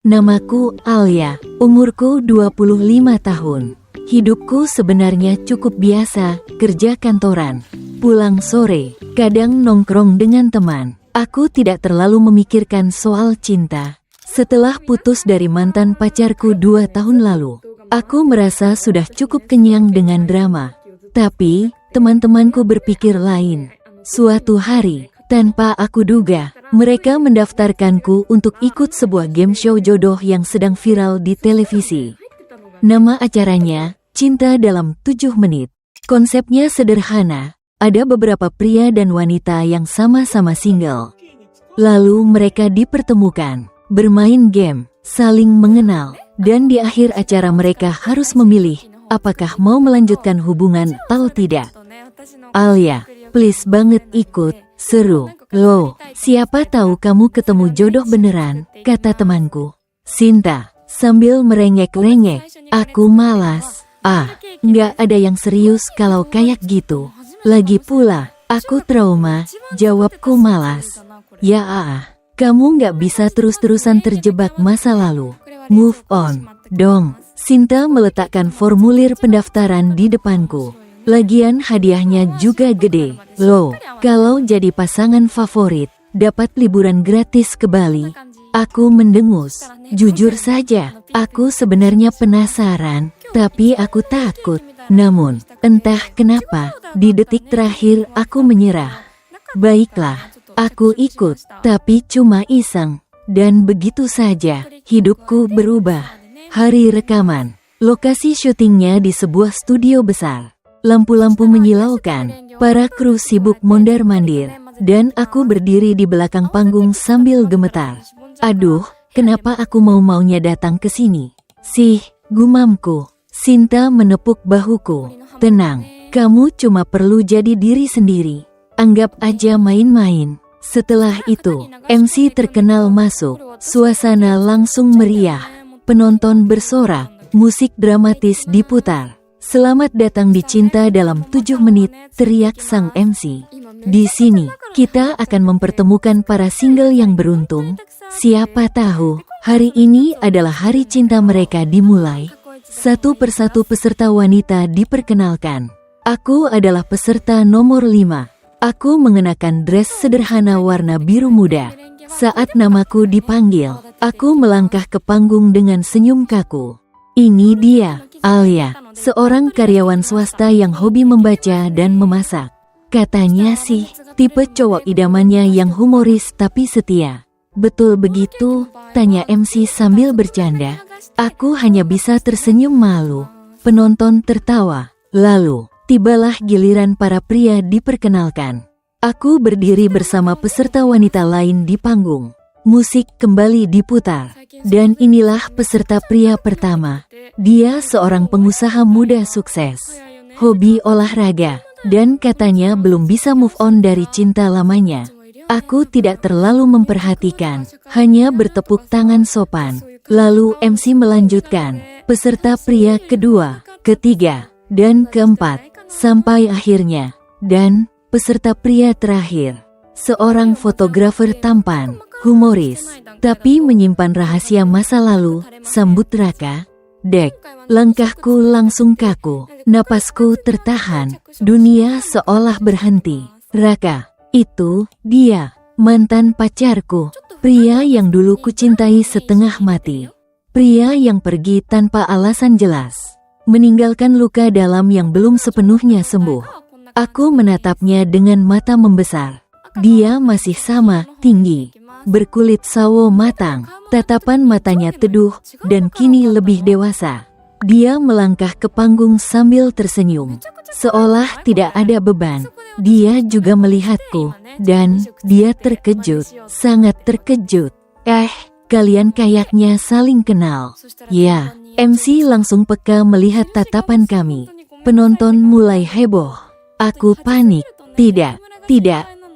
Namaku Alia, umurku 25 tahun. Hidupku sebenarnya cukup biasa, kerja kantoran, pulang sore, kadang nongkrong dengan teman. Aku tidak terlalu memikirkan soal cinta. Setelah putus dari mantan pacarku 2 tahun lalu, aku merasa sudah cukup kenyang dengan drama. Tapi, teman-temanku berpikir lain. Suatu hari, tanpa aku duga, mereka mendaftarkanku untuk ikut sebuah game show jodoh yang sedang viral di televisi. Nama acaranya, Cinta dalam 7 Menit. Konsepnya sederhana, ada beberapa pria dan wanita yang sama-sama single. Lalu mereka dipertemukan, bermain game, saling mengenal, dan di akhir acara mereka harus memilih apakah mau melanjutkan hubungan atau tidak. Alia, please banget ikut, seru. Loh, siapa tahu kamu ketemu jodoh beneran, kata temanku. Sinta, sambil merengek-rengek, aku malas. Nggak ada yang serius kalau kayak gitu. Lagi pula, aku trauma, jawabku malas. Ya kamu nggak bisa terus-terusan terjebak masa lalu. Move on, dong. Sinta meletakkan formulir pendaftaran di depanku. Lagian hadiahnya juga gede. Loh, kalau jadi pasangan favorit, dapat liburan gratis ke Bali. Aku mendengus. Jujur saja, aku sebenarnya penasaran, tapi aku takut. Namun, entah kenapa, di detik terakhir aku menyerah. Baiklah, aku ikut, tapi cuma iseng. Dan begitu saja, hidupku berubah. Hari rekaman. Lokasi syutingnya di sebuah studio besar. Lampu-lampu menyilaukan, para kru sibuk mondar-mandir, dan aku berdiri di belakang panggung sambil gemetar. Aduh, kenapa aku mau-maunya datang ke sini? Sih, gumamku. Sinta menepuk bahuku. Tenang, kamu cuma perlu jadi diri sendiri. Anggap aja main-main. Setelah itu, MC terkenal masuk. Suasana langsung meriah. Penonton bersorak, musik dramatis diputar. Selamat datang di Cinta dalam 7 Menit, teriak sang MC. Di sini, kita akan mempertemukan para single yang beruntung. Siapa tahu, hari ini adalah hari cinta mereka dimulai. Satu persatu peserta wanita diperkenalkan. Aku adalah peserta nomor 5. Aku mengenakan dress sederhana warna biru muda. Saat namaku dipanggil, aku melangkah ke panggung dengan senyum kaku. Ini dia, Alia, seorang karyawan swasta yang hobi membaca dan memasak. Katanya sih, tipe cowok idamannya yang humoris tapi setia. Betul begitu? Tanya MC sambil bercanda. Aku hanya bisa tersenyum malu. Penonton tertawa. Lalu, tibalah giliran para pria diperkenalkan. Aku berdiri bersama peserta wanita lain di panggung. Musik kembali diputar. Dan inilah peserta pria pertama. Dia seorang pengusaha muda sukses. Hobi olahraga. Dan katanya belum bisa move on dari cinta lamanya. Aku tidak terlalu memperhatikan. Hanya bertepuk tangan sopan. Lalu MC melanjutkan. Peserta pria kedua, ketiga, dan keempat. Sampai akhirnya. Dan peserta pria terakhir. Seorang fotografer tampan. Humoris, tapi menyimpan rahasia masa lalu, sambut Raka. Dek, langkahku langsung kaku, napasku tertahan, dunia seolah berhenti. Raka, itu, dia, mantan pacarku, pria yang dulu kucintai setengah mati. Pria yang pergi tanpa alasan jelas, meninggalkan luka dalam yang belum sepenuhnya sembuh. Aku menatapnya dengan mata membesar. Dia masih sama, tinggi, berkulit sawo matang, tatapan matanya teduh, dan kini lebih dewasa. Dia melangkah ke panggung sambil tersenyum, seolah tidak ada beban. Dia juga melihatku, dan dia terkejut, sangat terkejut. Kalian kayaknya saling kenal. Ya, MC langsung peka melihat tatapan kami. Penonton mulai heboh. Aku panik. Tidak.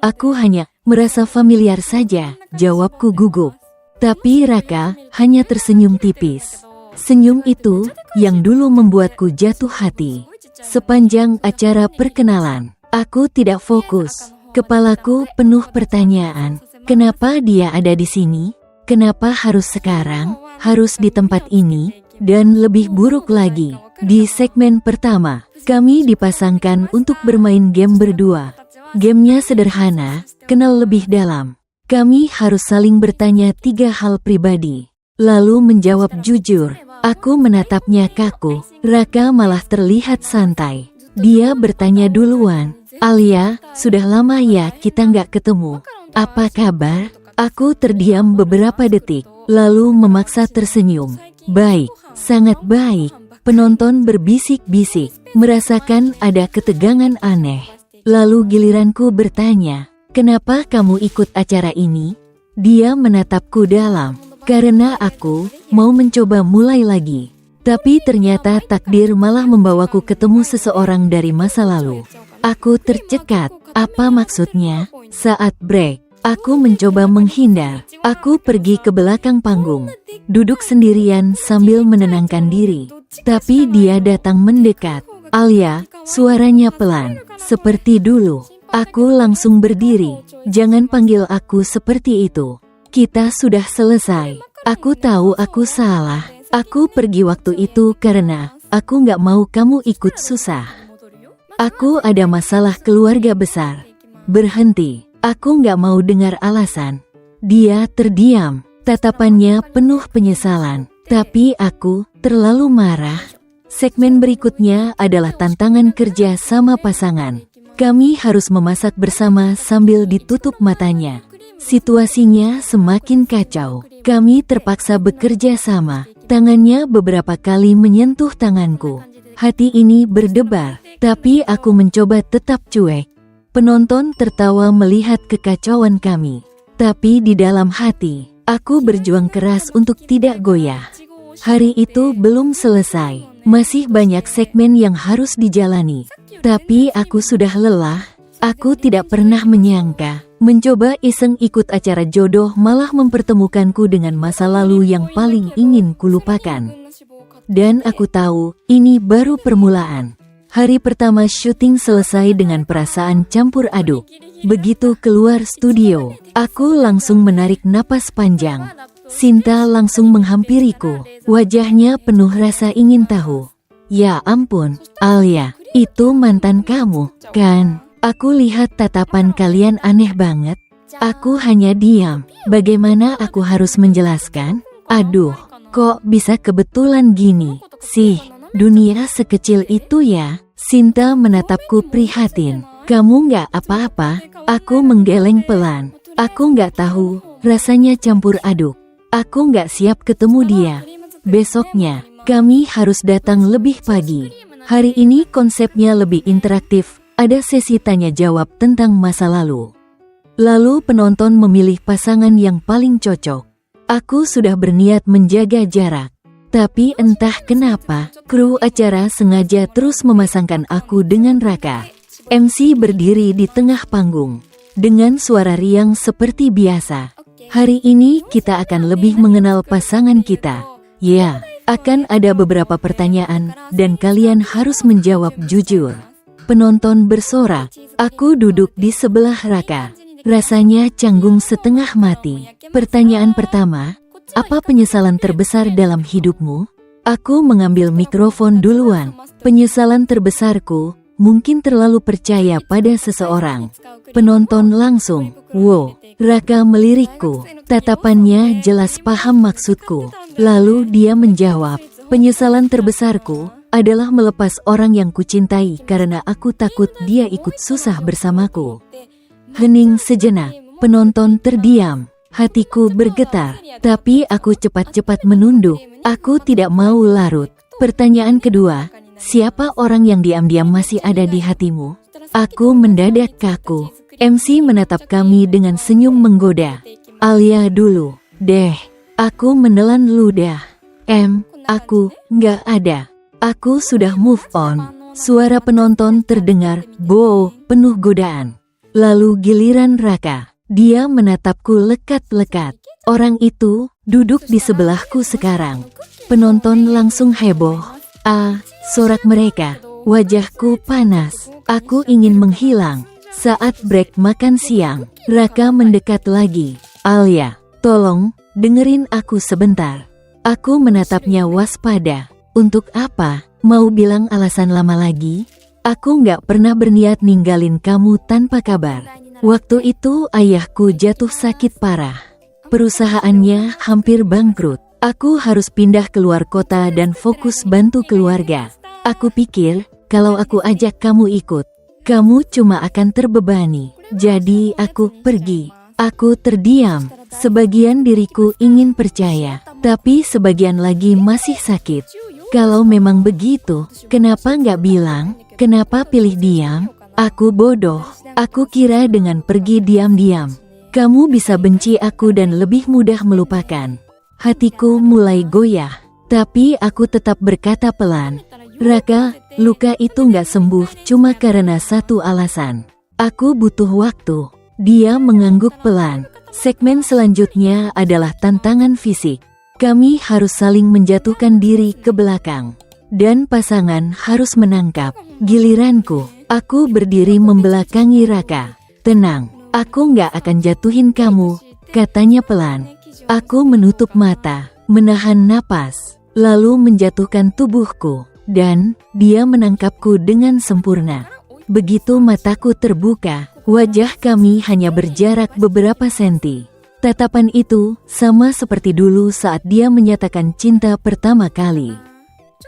Aku hanya merasa familiar saja, jawabku gugup. Tapi Raka hanya tersenyum tipis. Senyum itu yang dulu membuatku jatuh hati. Sepanjang acara perkenalan, aku tidak fokus. Kepalaku penuh pertanyaan. Kenapa dia ada di sini? Kenapa harus sekarang? Harus di tempat ini? Dan lebih buruk lagi, di segmen pertama, kami dipasangkan untuk bermain game berdua. Gamenya sederhana, kenal lebih dalam. Kami harus saling bertanya 3 hal pribadi, lalu menjawab jujur. Aku menatapnya kaku, Raka malah terlihat santai. Dia bertanya duluan, Alia, sudah lama ya kita nggak ketemu. Apa kabar? Aku terdiam beberapa detik, lalu memaksa tersenyum. Baik, sangat baik. Penonton berbisik-bisik, merasakan ada ketegangan aneh. Lalu giliranku bertanya, kenapa kamu ikut acara ini? Dia menatapku dalam, karena aku mau mencoba mulai lagi. Tapi ternyata takdir malah membawaku ketemu seseorang dari masa lalu. Aku tercekat, apa maksudnya? Saat break, aku mencoba menghindar. Aku pergi ke belakang panggung, duduk sendirian sambil menenangkan diri. Tapi dia datang mendekat. Alia, suaranya pelan, seperti dulu. Aku langsung berdiri. Jangan panggil aku seperti itu. Kita sudah selesai. Aku tahu aku salah. Aku pergi waktu itu karena aku nggak mau kamu ikut susah. Aku ada masalah keluarga besar. Berhenti. Aku nggak mau dengar alasan. Dia terdiam. Tatapannya penuh penyesalan. Tapi aku terlalu marah. Segmen berikutnya adalah tantangan kerja sama pasangan. Kami harus memasak bersama sambil ditutup matanya. Situasinya semakin kacau. Kami terpaksa bekerja sama. Tangannya beberapa kali menyentuh tanganku. Hati ini berdebar, tapi aku mencoba tetap cuek. Penonton tertawa melihat kekacauan kami. Tapi di dalam hati, aku berjuang keras untuk tidak goyah. Hari itu belum selesai. Masih banyak segmen yang harus dijalani. Tapi aku sudah lelah. Aku tidak pernah menyangka. Mencoba iseng ikut acara jodoh malah mempertemukanku dengan masa lalu yang paling ingin kulupakan. Dan aku tahu, ini baru permulaan. Hari pertama syuting selesai dengan perasaan campur aduk. Begitu keluar studio, aku langsung menarik napas panjang. Sinta langsung menghampiriku. Wajahnya penuh rasa ingin tahu. Ya ampun, Alia, itu mantan kamu, kan? Aku lihat tatapan kalian aneh banget. Aku hanya diam. Bagaimana aku harus menjelaskan? Aduh, kok bisa kebetulan gini? Sih, dunia sekecil itu ya. Sinta menatapku prihatin. Kamu nggak apa-apa? Aku menggeleng pelan. Aku nggak tahu, rasanya campur aduk. Aku nggak siap ketemu dia. Besoknya, kami harus datang lebih pagi. Hari ini konsepnya lebih interaktif. Ada sesi tanya jawab tentang masa lalu. Lalu penonton memilih pasangan yang paling cocok. Aku sudah berniat menjaga jarak. Tapi entah kenapa, kru acara sengaja terus memasangkan aku dengan Raka. MC berdiri di tengah panggung. Dengan suara riang seperti biasa. Hari ini kita akan lebih mengenal pasangan kita. Ya, akan ada beberapa pertanyaan dan kalian harus menjawab jujur. Penonton bersorak. Aku duduk di sebelah Raka. Rasanya canggung setengah mati. Pertanyaan pertama, apa penyesalan terbesar dalam hidupmu? Aku mengambil mikrofon duluan. Penyesalan terbesarku, mungkin terlalu percaya pada seseorang. Penonton langsung, wow, Raka melirikku. Tatapannya jelas paham maksudku. Lalu dia menjawab, penyesalan terbesarku adalah melepas orang yang kucintai karena aku takut dia ikut susah bersamaku. Hening sejenak, penonton terdiam. Hatiku bergetar, tapi aku cepat-cepat menunduk. Aku tidak mau larut. Pertanyaan kedua, siapa orang yang diam-diam masih ada di hatimu? Aku mendadak kaku. MC menatap kami dengan senyum menggoda. Alia dulu, deh. Aku menelan ludah. Aku nggak ada. Aku sudah move on. Suara penonton terdengar, boh, penuh godaan. Lalu giliran Raka. Dia menatapku lekat-lekat. Orang itu duduk di sebelahku sekarang. Penonton langsung heboh. Sorak mereka. Wajahku panas. Aku ingin menghilang. Saat break makan siang, Raka mendekat lagi. Alia, tolong, dengerin aku sebentar. Aku menatapnya waspada. Untuk apa? Mau bilang alasan lama lagi? Aku nggak pernah berniat ninggalin kamu tanpa kabar. Waktu itu ayahku jatuh sakit parah. Perusahaannya hampir bangkrut. Aku harus pindah keluar kota dan fokus bantu keluarga. Aku pikir, kalau aku ajak kamu ikut, kamu cuma akan terbebani. Jadi aku pergi. Aku terdiam. Sebagian diriku ingin percaya, tapi sebagian lagi masih sakit. Kalau memang begitu, kenapa nggak bilang? Kenapa pilih diam? Aku bodoh. Aku kira dengan pergi diam-diam, kamu bisa benci aku dan lebih mudah melupakan. Hatiku mulai goyah, tapi aku tetap berkata pelan, Raka, luka itu nggak sembuh cuma karena satu alasan. Aku butuh waktu. Dia mengangguk pelan. Segmen selanjutnya adalah tantangan fisik. Kami harus saling menjatuhkan diri ke belakang. Dan pasangan harus menangkap. Giliranku, aku berdiri membelakangi Raka. Tenang, aku nggak akan jatuhin kamu, katanya pelan. Aku menutup mata, menahan napas, lalu menjatuhkan tubuhku. Dan dia menangkapku dengan sempurna. Begitu mataku terbuka, wajah kami hanya berjarak beberapa senti. Tatapan itu sama seperti dulu saat dia menyatakan cinta pertama kali.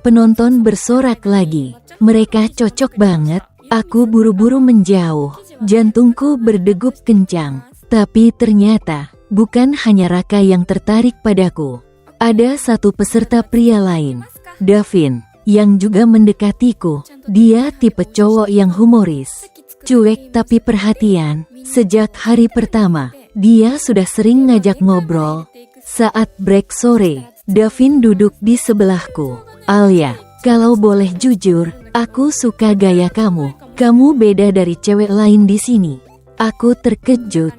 Penonton bersorak lagi. Mereka cocok banget. Aku buru-buru menjauh. Jantungku berdegup kencang. Tapi ternyata, bukan hanya Raka yang tertarik padaku. Ada satu peserta pria lain, Davin, yang juga mendekatiku. Dia tipe cowok yang humoris, cuek tapi perhatian. Sejak hari pertama, dia sudah sering ngajak ngobrol. Saat break sore, Davin duduk di sebelahku. Alia, kalau boleh jujur, aku suka gaya kamu. Kamu beda dari cewek lain di sini. Aku terkejut.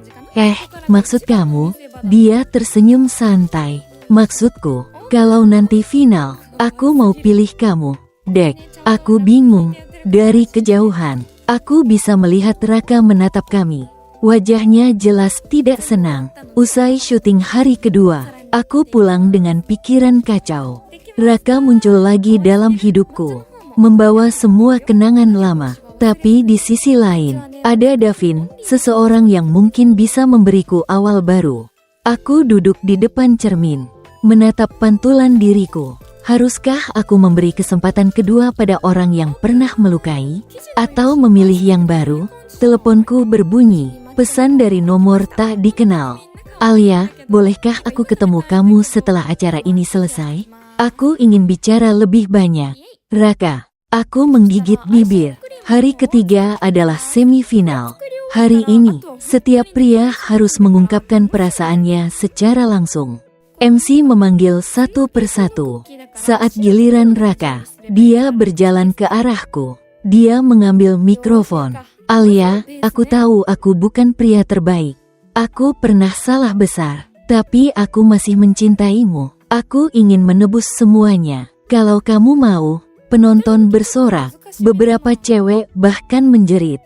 Maksud kamu? Dia tersenyum santai. Maksudku, kalau nanti final, aku mau pilih kamu. Dek, aku bingung. Dari kejauhan, aku bisa melihat Raka menatap kami. Wajahnya jelas tidak senang. Usai syuting hari kedua, aku pulang dengan pikiran kacau. Raka muncul lagi dalam hidupku, membawa semua kenangan lama. Tapi di sisi lain, ada Davin, seseorang yang mungkin bisa memberiku awal baru. Aku duduk di depan cermin, menatap pantulan diriku. Haruskah aku memberi kesempatan kedua pada orang yang pernah melukai? Atau memilih yang baru? Teleponku berbunyi, pesan dari nomor tak dikenal. Alia, bolehkah aku ketemu kamu setelah acara ini selesai? Aku ingin bicara lebih banyak. Raka, aku menggigit bibir. Hari ketiga adalah semifinal. Hari ini, setiap pria harus mengungkapkan perasaannya secara langsung. MC memanggil satu persatu. Saat giliran Raka, dia berjalan ke arahku. Dia mengambil mikrofon. Alia, aku tahu aku bukan pria terbaik. Aku pernah salah besar, tapi aku masih mencintaimu. Aku ingin menebus semuanya. Kalau kamu mau, penonton bersorak. Beberapa cewek bahkan menjerit.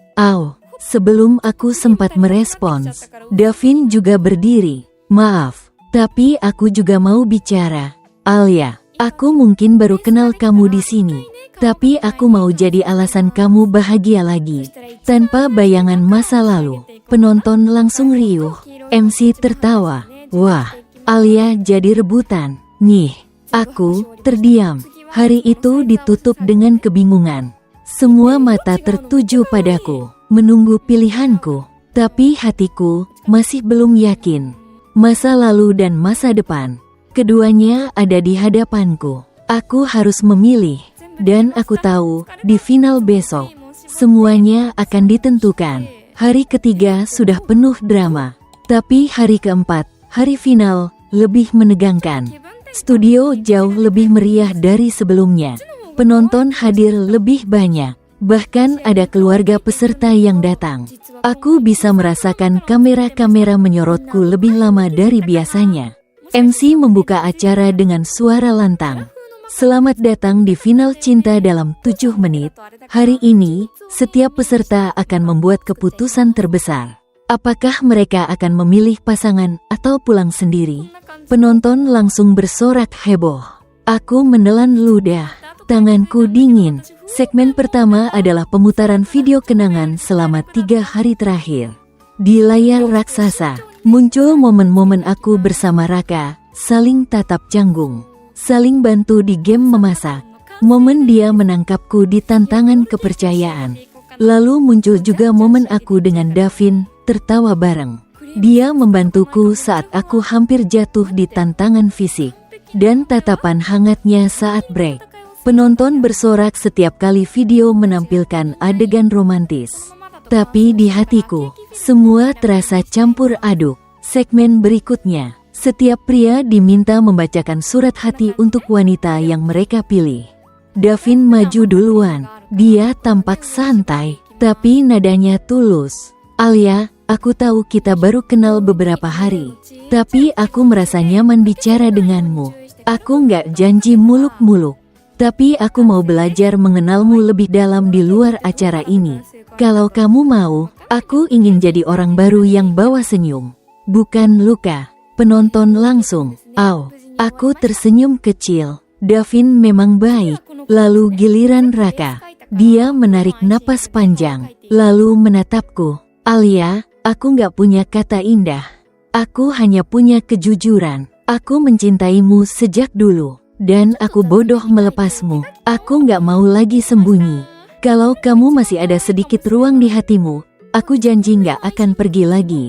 Sebelum aku sempat merespons, Davin juga berdiri. Maaf, tapi aku juga mau bicara. Alia, aku mungkin baru kenal kamu di sini, tapi aku mau jadi alasan kamu bahagia lagi. Tanpa bayangan masa lalu, penonton langsung riuh. MC tertawa. Wah, Alia jadi rebutan. Nih, aku terdiam. Hari itu ditutup dengan kebingungan. Semua mata tertuju padaku, menunggu pilihanku. Tapi hatiku masih belum yakin. Masa lalu dan masa depan, keduanya ada di hadapanku. Aku harus memilih. Dan aku tahu, di final besok, semuanya akan ditentukan. Hari ketiga sudah penuh drama. Tapi hari keempat, hari final, lebih menegangkan. Studio jauh lebih meriah dari sebelumnya. Penonton hadir lebih banyak. Bahkan ada keluarga peserta yang datang. Aku bisa merasakan kamera-kamera menyorotku lebih lama dari biasanya. MC membuka acara dengan suara lantang. Selamat datang di final cinta dalam 7 menit. Hari ini, setiap peserta akan membuat keputusan terbesar. Apakah mereka akan memilih pasangan atau pulang sendiri? Penonton langsung bersorak heboh. Aku menelan ludah. Tanganku dingin. Segmen pertama adalah pemutaran video kenangan selama 3 hari terakhir. Di layar raksasa, muncul momen-momen aku bersama Raka, saling tatap canggung, saling bantu di game memasak. Momen dia menangkapku di tantangan kepercayaan. Lalu muncul juga momen aku dengan Davin, tertawa bareng. Dia membantuku saat aku hampir jatuh di tantangan fisik. Dan tatapan hangatnya saat break. Penonton bersorak setiap kali video menampilkan adegan romantis. Tapi di hatiku, semua terasa campur aduk. Segmen berikutnya, setiap pria diminta membacakan surat hati untuk wanita yang mereka pilih. Davin maju duluan. Dia tampak santai, tapi nadanya tulus. Alia, aku tahu kita baru kenal beberapa hari, tapi aku merasa nyaman bicara denganmu. Aku nggak janji muluk-muluk. Tapi aku mau belajar mengenalmu lebih dalam di luar acara ini. Kalau kamu mau, aku ingin jadi orang baru yang bawa senyum, bukan luka. Penonton langsung, "Au." Aku tersenyum kecil. Davin memang baik. Lalu giliran Raka. Dia menarik napas panjang, lalu menatapku. "Alia, aku nggak punya kata indah. Aku hanya punya kejujuran. Aku mencintaimu sejak dulu. Dan aku bodoh melepasmu. Aku nggak mau lagi sembunyi. Kalau kamu masih ada sedikit ruang di hatimu, aku janji nggak akan pergi lagi."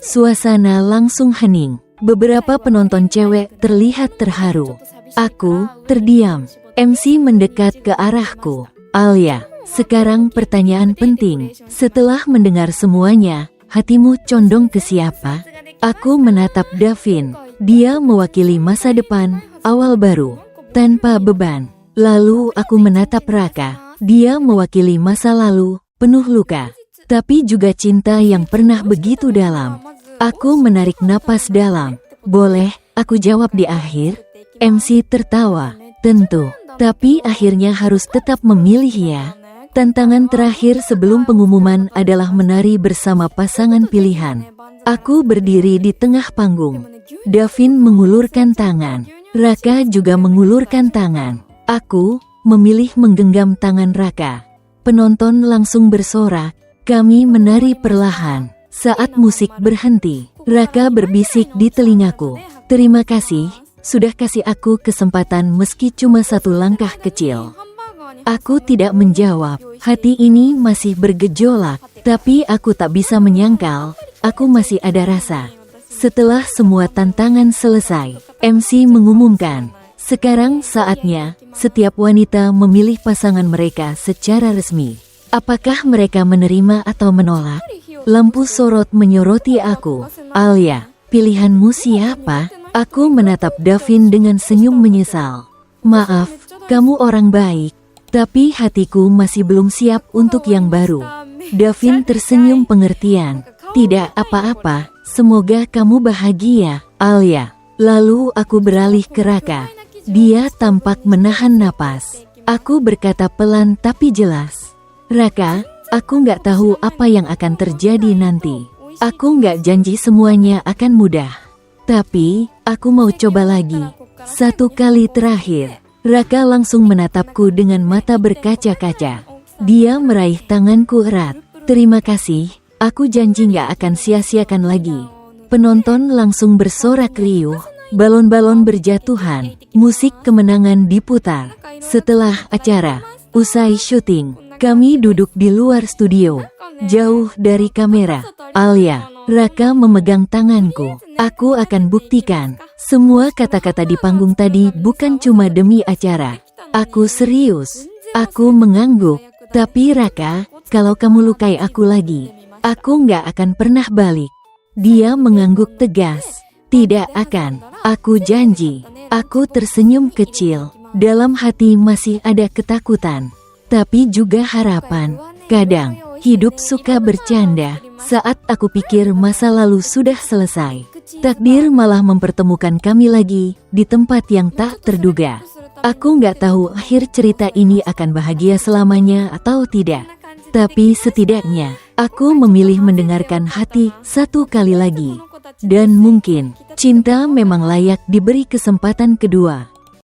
Suasana langsung hening. Beberapa penonton cewek terlihat terharu. Aku terdiam. MC mendekat ke arahku. "Alia, sekarang pertanyaan penting. Setelah mendengar semuanya, hatimu condong ke siapa?" Aku menatap Davin. Dia mewakili masa depan, awal baru, tanpa beban. Lalu aku menatap Raka. Dia mewakili masa lalu, penuh luka, tapi juga cinta yang pernah begitu dalam. Aku menarik napas dalam. "Boleh, aku jawab di akhir?" MC tertawa. "Tentu, tapi akhirnya harus tetap memilih ya." Tantangan terakhir sebelum pengumuman adalah menari bersama pasangan pilihan. Aku berdiri di tengah panggung. Davin mengulurkan tangan. Raka juga mengulurkan tangan. Aku memilih menggenggam tangan Raka. Penonton langsung bersorak. Kami menari perlahan. Saat musik berhenti, Raka berbisik di telingaku. "Terima kasih, sudah kasih aku kesempatan meski cuma satu langkah kecil." Aku tidak menjawab. Hati ini masih bergejolak. Tapi aku tak bisa menyangkal, aku masih ada rasa. Setelah semua tantangan selesai, MC mengumumkan, sekarang saatnya setiap wanita memilih pasangan mereka secara resmi. Apakah mereka menerima atau menolak? Lampu sorot menyoroti aku. "Alia, pilihanmu siapa?" Aku menatap Davin dengan senyum menyesal. "Maaf, kamu orang baik, tapi hatiku masih belum siap untuk yang baru." Davin tersenyum pengertian. "Tidak apa-apa, semoga kamu bahagia, Alia." Lalu aku beralih ke Raka. Dia tampak menahan napas. Aku berkata pelan tapi jelas, "Raka, aku nggak tahu apa yang akan terjadi nanti. Aku nggak janji semuanya akan mudah. Tapi, aku mau coba lagi. Satu kali terakhir." Raka langsung menatapku dengan mata berkaca-kaca. Dia meraih tanganku erat. "Terima kasih, aku janji nggak akan sia-siakan lagi." Penonton langsung bersorak riuh. Balon-balon berjatuhan. Musik kemenangan diputar. Setelah acara, usai syuting, kami duduk di luar studio, jauh dari kamera. Alia, Raka memegang tanganku. "Aku akan buktikan, semua kata-kata di panggung tadi bukan cuma demi acara. Aku serius." Aku mengangguk. "Tapi Raka, kalau kamu lukai aku lagi, aku nggak akan pernah balik." Dia mengangguk tegas. "Tidak akan, aku janji." Aku tersenyum kecil. Dalam hati masih ada ketakutan, tapi juga harapan. Kadang, hidup suka bercanda. Saat aku pikir masa lalu sudah selesai, takdir malah mempertemukan kami lagi di tempat yang tak terduga. Aku nggak tahu akhir cerita ini akan bahagia selamanya atau tidak. Tapi setidaknya, aku memilih mendengarkan hati satu kali lagi. Dan mungkin, cinta memang layak diberi kesempatan kedua.